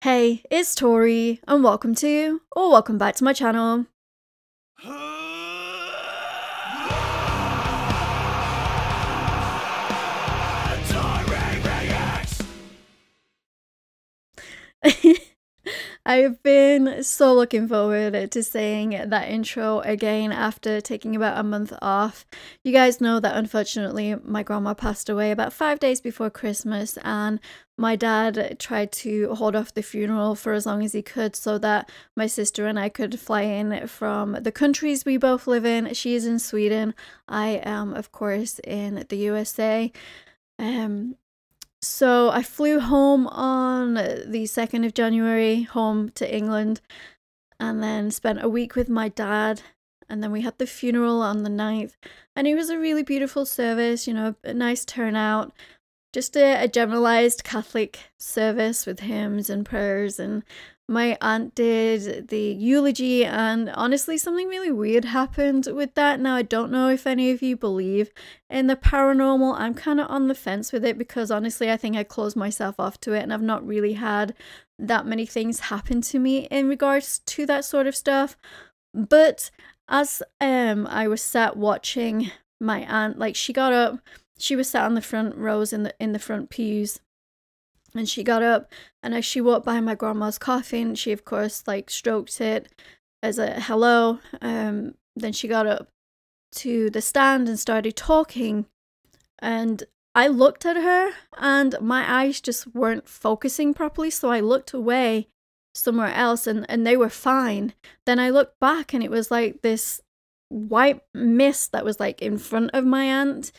Hey, it's Tori, and welcome back to my channel. I've been so looking forward to saying that intro again after taking about a month off. You guys know that unfortunately my grandma passed away about 5 days before Christmas, and my dad tried to hold off the funeral for as long as he could so that my sister and I could fly in from the countries we both live in. She is in Sweden. I am, of course, in the USA. So I flew home on the 2nd of January, home to England, and then spent a week with my dad. And then we had the funeral on the 9th, and it was a really beautiful service, you know, a nice turnout. Just a generalized Catholic service with hymns and prayers, and my aunt did the eulogy, and honestly something really weird happened with that. Now I don't know if any of you believe in the paranormal. I'm kind of on the fence with it because honestly I think I closed myself off to it, and I've not really had that many things happen to me in regards to that sort of stuff. But as I was sat watching my aunt, like she got up, she was sat on the front rows in the front pews, and she got up, and as she walked by my grandma's coffin, she of course like stroked it as a hello. Then she got up to the stand and started talking, and I looked at her and my eyes just weren't focusing properly, so I looked away somewhere else, and they were fine. Then I looked back and it was like this white mist that was like in front of my aunt.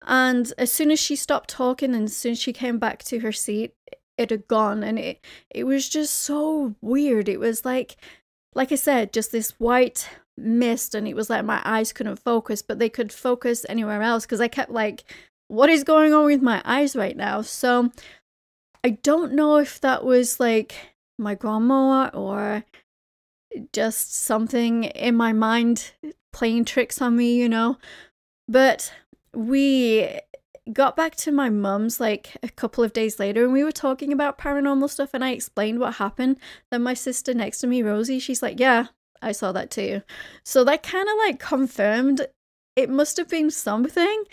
And as soon as she stopped talking and as soon as she came back to her seat, it had gone. And it was just so weird. It was like I said, just this white mist, and it was like my eyes couldn't focus, but they could focus anywhere else because I kept like, what is going on with my eyes right now? So I don't know if that was like my grandma or just something in my mind playing tricks on me, you know. But we got back to my mum's like a couple of days later, and we were talking about paranormal stuff, and I explained what happened. Then my sister next to me, Rosie, she's like, yeah, I saw that too. So that kind of like confirmed it must have been something.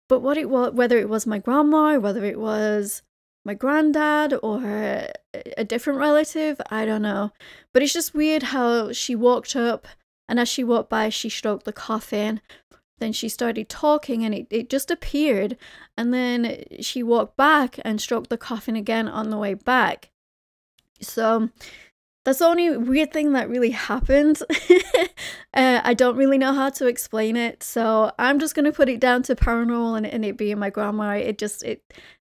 But what it was, whether it was my grandma or whether it was my granddad or a different relative, I don't know. But it's just weird how she walked up, and as she walked by, she stroked the coffin. Then she started talking, and it just appeared, and then she walked back and stroked the coffin again on the way back. So that's the only weird thing that really happened. I don't really know how to explain it, so I'm just gonna put it down to paranormal and it being my grandma. It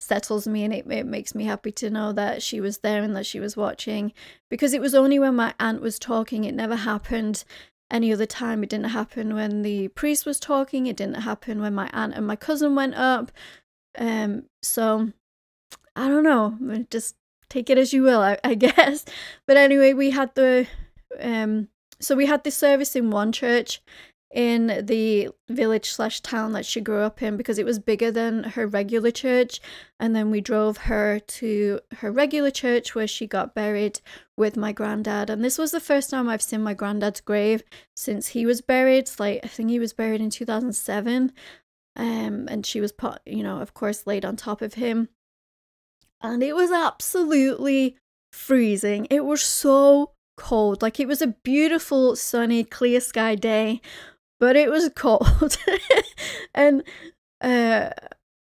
settles me, and it makes me happy to know that she was there and that she was watching, because it was only when my aunt was talking. It never happened any other time. It didn't happen when the priest was talking. It didn't happen when my aunt and my cousin went up. So I don't know, just take it as you will, I guess. But anyway, we had the so we had this service in one church in the village/town that she grew up in, because it was bigger than her regular church. And then we drove her to her regular church where she got buried with my granddad. And this was the first time I've seen my granddad's grave since he was buried. Like, I think he was buried in 2007. And she was put, you know, of course, laid on top of him. And it was absolutely freezing. It was so cold. Like, it was a beautiful, sunny, clear sky day, but it was cold. And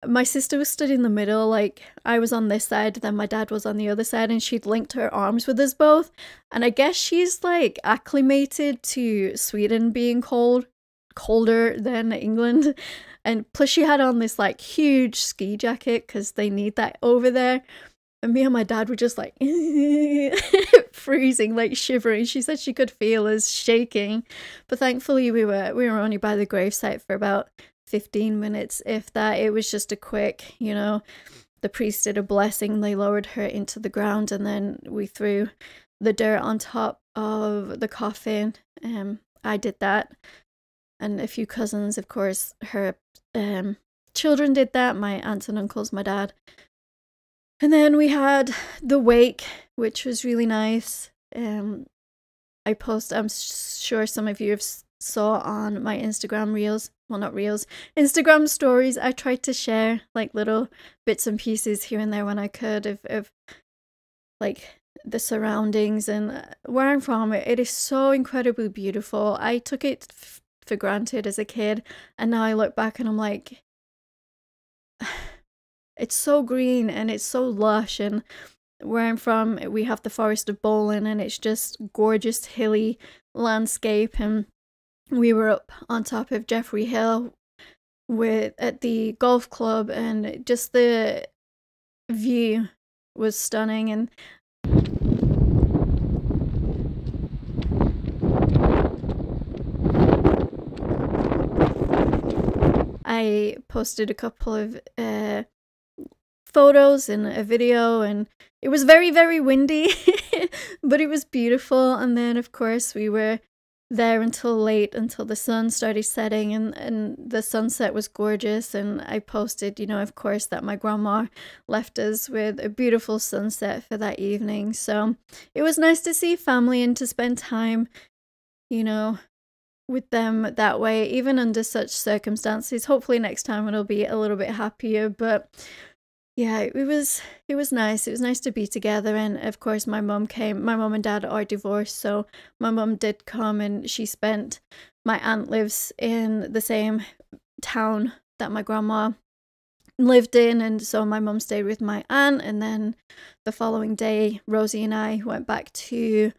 my sister was stood in the middle. Like, I was on this side, then my dad was on the other side, and she'd linked her arms with us both. And I guess she's like acclimated to Sweden being colder than England. And plus she had on this like huge ski jacket because they need that over there. And me and my dad were just like freezing, like shivering. She said she could feel us shaking. But thankfully we were only by the gravesite for about 15 minutes, if that. It was just a quick, you know, the priest did a blessing, they lowered her into the ground, and then we threw the dirt on top of the coffin. I did that. And a few cousins, of course, her children did that, my aunts and uncles, my dad. And then we had the wake which was really nice. I'm sure some of you have saw on my Instagram reels, well, not reels, Instagram stories. I tried to share like little bits and pieces here and there when I could of like the surroundings and where I'm from. It is so incredibly beautiful. I took it for granted as a kid, and now I look back and I'm like, it's so green and it's so lush. And where I'm from, we have the Forest of Bowling, and it's just gorgeous hilly landscape. And we were up on top of Jeffrey Hill at the golf club, and just the view was stunning. And I posted a couple of photos and a video, and it was very, very windy, but it was beautiful. And then of course we were there until late, until the sun started setting, and the sunset was gorgeous. And I posted, you know, of course, that my grandma left us with a beautiful sunset for that evening. So it was nice to see family and to spend time, you know, with them that way, even under such circumstances. Hopefully next time it'll be a little bit happier, but yeah, it was nice. It was nice to be together. And of course my mum came. My mum and dad are divorced, so my mum did come, and my aunt lives in the same town that my grandma lived in, and so my mum stayed with my aunt. And then the following day, Rosie and I went back to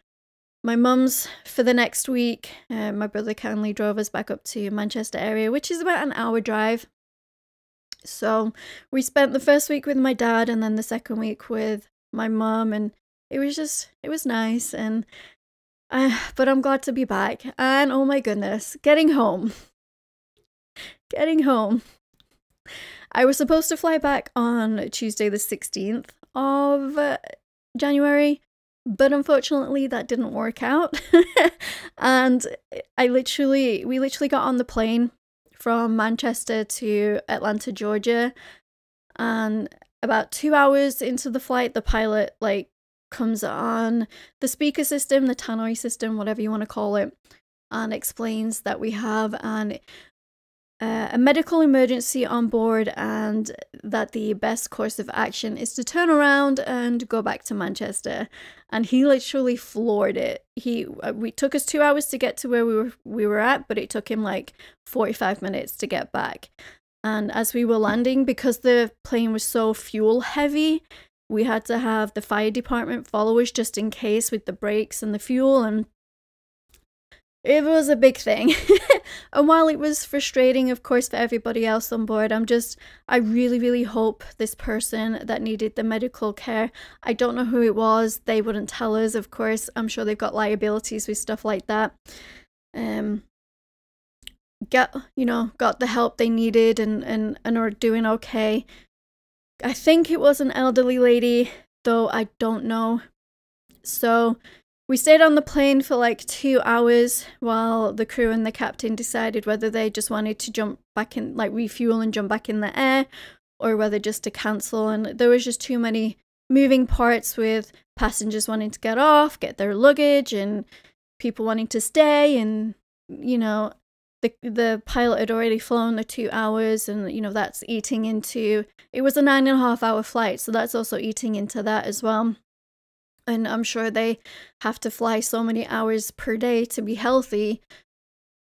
my mum's for the next week. My brother kindly drove us back up to Manchester area, which is about an hour drive. So we spent the first week with my dad, and then the second week with my mum, and it was nice. And but I'm glad to be back. And oh my goodness, getting home. I was supposed to fly back on Tuesday the 16th of January, but unfortunately that didn't work out. And we literally got on the plane from Manchester to Atlanta, Georgia, and about 2 hours into the flight, the pilot comes on the speaker system, the Tauri system, whatever you want to call it, and explains that we have a medical emergency on board, and that the best course of action is to turn around and go back to Manchester. And he literally floored it. We took us 2 hours to get to where we were at, but it took him 45 minutes to get back. And as we were landing, because the plane was so fuel heavy, we had to have the fire department follow us just in case with the brakes and the fuel, and it was a big thing. And while it was frustrating, of course, for everybody else on board, I really, really hope this person that needed the medical care, I don't know who it was, they wouldn't tell us, of course. I'm sure they've got liabilities with stuff like that. Got the help they needed and are doing okay. I think it was an elderly lady, though I don't know. So we stayed on the plane for 2 hours while the crew and the captain decided whether they just wanted to jump back in, refuel and jump back in the air, or whether just to cancel. And there was just too many moving parts, with passengers wanting to get off, get their luggage, and people wanting to stay. And, the pilot had already flown the 2 hours, and, that's eating into, it was a 9.5-hour flight, so that's also eating into that as well. And I'm sure they have to fly so many hours per day to be healthy.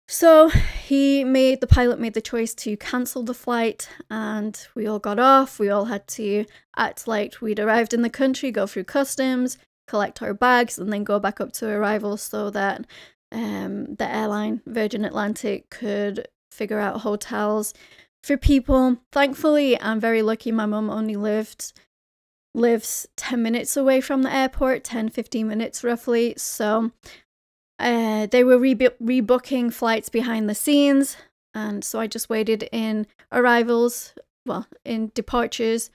So the pilot made the choice to cancel the flight, and we all got off. We all had to act like we'd arrived in the country, go through customs, collect our bags, and then go back up to arrival so that the airline, Virgin Atlantic, could figure out hotels for people. Thankfully, I'm very lucky. My mum only lives 10 minutes away from the airport, 10-15 minutes roughly. So they were rebooking flights behind the scenes, and so I just waited in departures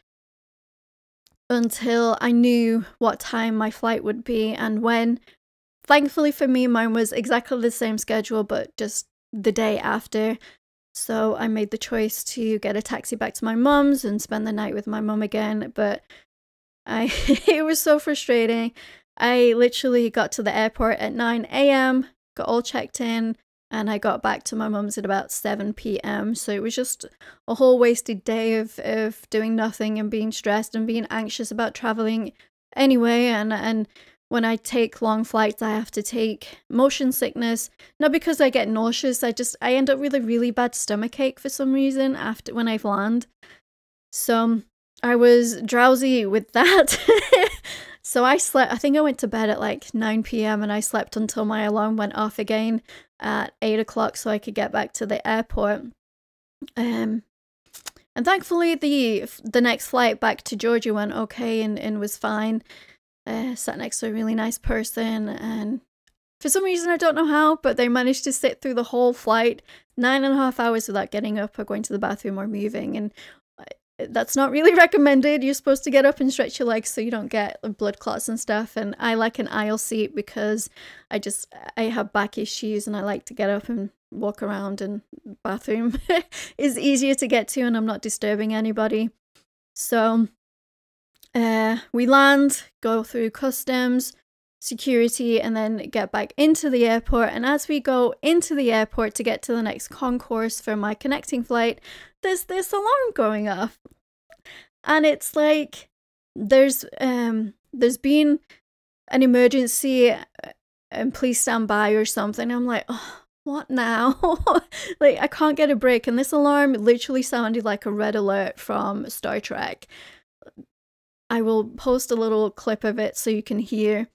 until I knew what time my flight would be and when. Thankfully for me, mine was exactly the same schedule, but just the day after. So I made the choice to get a taxi back to my mum's and spend the night with my mum again. But It was so frustrating. I literally got to the airport at 9 a.m., got all checked in, and I got back to my mum's at about 7 p.m. So it was just a whole wasted day of doing nothing and being stressed and being anxious about traveling anyway. And when I take long flights, I have to take motion sickness. Not because I get nauseous, I end up with a really bad stomachache for some reason when I land. So I was drowsy with that. So I slept, I think I went to bed at like 9 p.m. and I slept until my alarm went off again at 8 o'clock so I could get back to the airport. And thankfully the next flight back to Georgia went okay and was fine. Sat next to a really nice person, and for some reason, I don't know how, but they managed to sit through the whole flight, 9.5 hours without getting up or going to the bathroom or moving. And that's not really recommended. You're supposed to get up and stretch your legs so you don't get blood clots and stuff. And I like an aisle seat because I have back issues and I like to get up and walk around, and bathroom is easier to get to and I'm not disturbing anybody. So we land, go through customs, security, and then get back into the airport. And as we go into the airport to get to the next concourse for my connecting flight, there's this alarm going off. And it's like there's been an emergency and please stand by or something. I'm like, oh, what now? Like, I can't get a break. And this alarm literally sounded like a red alert from Star Trek. I will post a little clip of it so you can hear.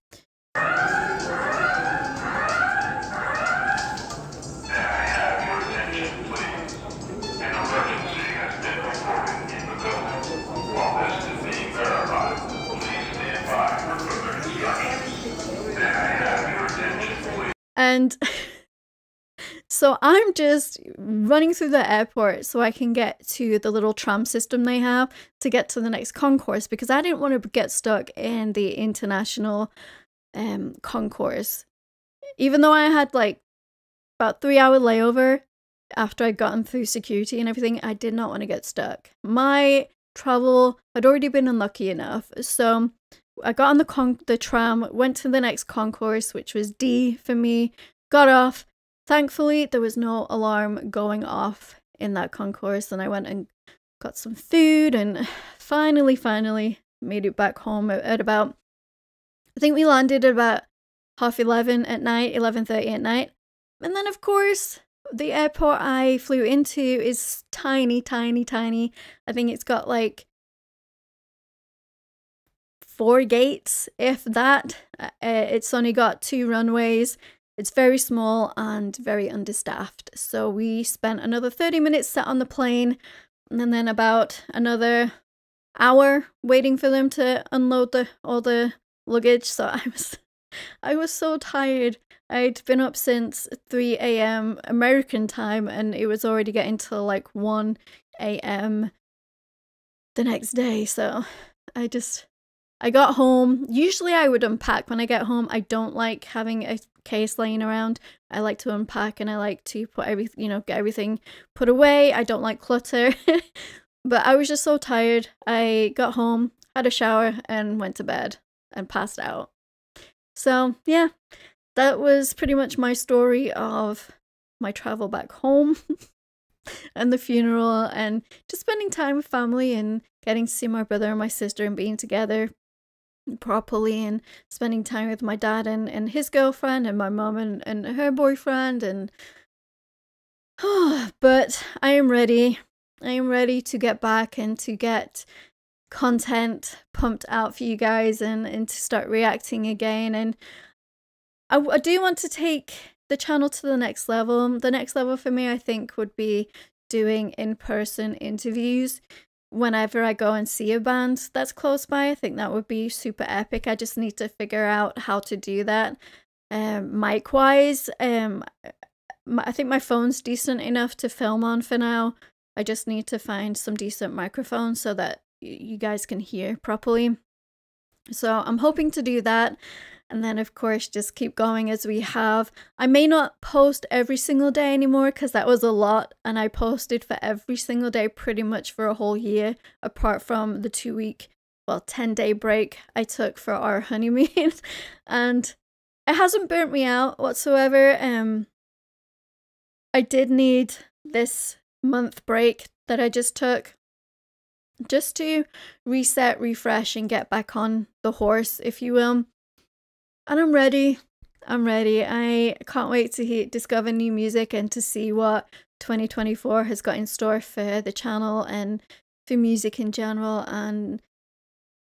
And so I'm just running through the airport so I can get to the little tram system they have to get to the next concourse, because I didn't want to get stuck in the international concourse. Even though I had like about 3-hour layover after I'd gotten through security and everything, I did not want to get stuck. My travel had already been unlucky enough. So I got on the tram, went to the next concourse, which was D for me, got off. Thankfully, there was no alarm going off in that concourse, and I went and got some food and finally made it back home at about, I think we landed at about 11:30 at night, 11:30 at night. And then, of course, the airport I flew into is tiny. I think it's got like 4 gates, if that. It's only got 2 runways. It's very small and very understaffed. So we spent another 30 minutes sat on the plane, and then about another hour waiting for them to unload all the luggage. So I was so tired. I'd been up since 3 a.m. American time, and it was already getting to like 1 a.m. the next day. So I got home. Usually I would unpack when I get home. I don't like having a case laying around. I like to unpack and I like to put everything, get everything put away. I don't like clutter. But I was just so tired. I got home, had a shower, and went to bed and passed out. So yeah, that was pretty much my story of my travel back home and the funeral and just spending time with family and getting to see my brother and my sister and being together properly and spending time with my dad and his girlfriend and my mom and her boyfriend. And but I am ready to get back and to get content pumped out for you guys and to start reacting again. And I do want to take the channel to the next level. The next level for me, I think, would be doing in-person interviews whenever I go and see a band that's close by. I think that would be super epic. I just need to figure out how to do that. Mic wise, I think my phone's decent enough to film on for now. I just need to find some decent microphones so that you guys can hear properly. So I'm hoping to do that. And then, of course, just keep going as we have. I may not post every single day anymore because that was a lot. And I posted for every single day pretty much for a whole year, apart from the 2-week well, 10-day break I took for our honeymoon, and it hasn't burnt me out whatsoever. I did need this month break that I just took just to reset, refresh, and get back on the horse, if you will. And I'm ready. I'm ready. I can't wait to discover new music and to see what 2024 has got in store for the channel and for music in general. And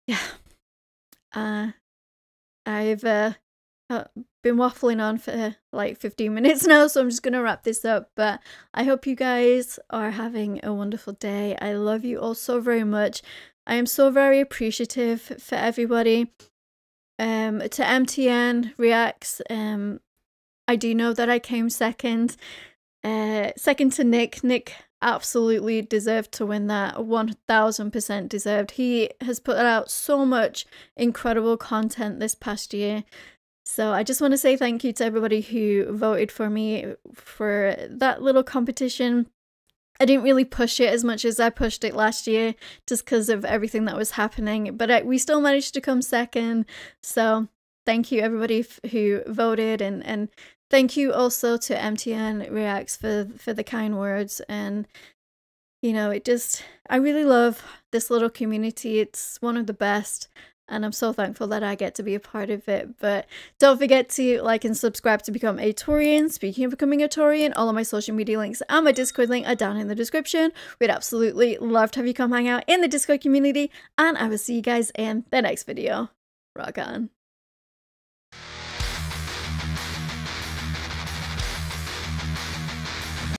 yeah, I've been waffling on for like 15 minutes now, so I'm just gonna wrap this up. But I hope you guys are having a wonderful day. I love you all so very much. I am so very appreciative for everybody. To MTN Reacts, I do know that I came second to Nick. Nick absolutely deserved to win that. 1000% deserved. He has put out so much incredible content this past year. So I just want to say thank you to everybody who voted for me for that little competition. I didn't really push it as much as I pushed it last year just because of everything that was happening, but we still managed to come second. So thank you everybody who voted, and thank you also to MTN Reacts for the kind words. And you know, I really love this little community. It's one of the best, and I'm so thankful that I get to be a part of it. But don't forget to like and subscribe to become a Taurian. Speaking of becoming a Taurian, all of my social media links and my Discord link are down in the description. We'd absolutely love to have you come hang out in the Discord community, and I will see you guys in the next video. Rock on.